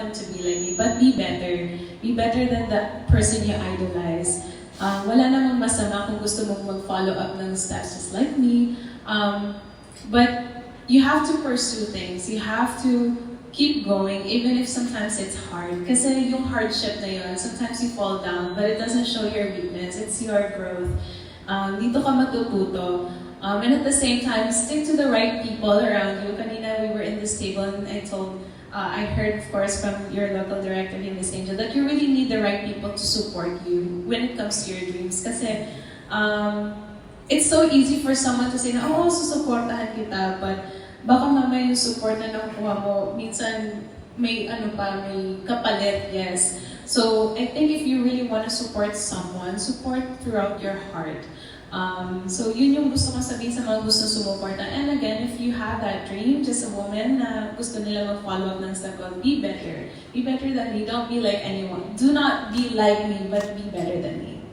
them to be like me, but be better. Be better than the person you idolize. Wala namang masama kung gusto mong mag-follow up ng steps just like me. But you have to pursue things. You have to keep going, even if sometimes it's hard. Kasi yung hardship na yun, sometimes you fall down, but it doesn't show your weakness. It's your growth. Dito ka matututo. And at the same time, stick to the right people around you. Kanina we were in this table and I heard of course from your local director here, Miss Angel, that you really need the right people to support you when it comes to your dreams. Kasi it's so easy for someone to say na, oh, susuportahan kita, but baka mamaya yung support na nakukuha mo, minsan may may kapalit, yes. So I think if you really want to support someone, support throughout your heart. So yun yung gusto ko sabihin sa mga gusto sumuporta. And again, if you have that dream, just a woman na gusto nila mag-follow up ng step on, be better. Be better than me. Don't be like anyone. Do not be like me, but be better than me.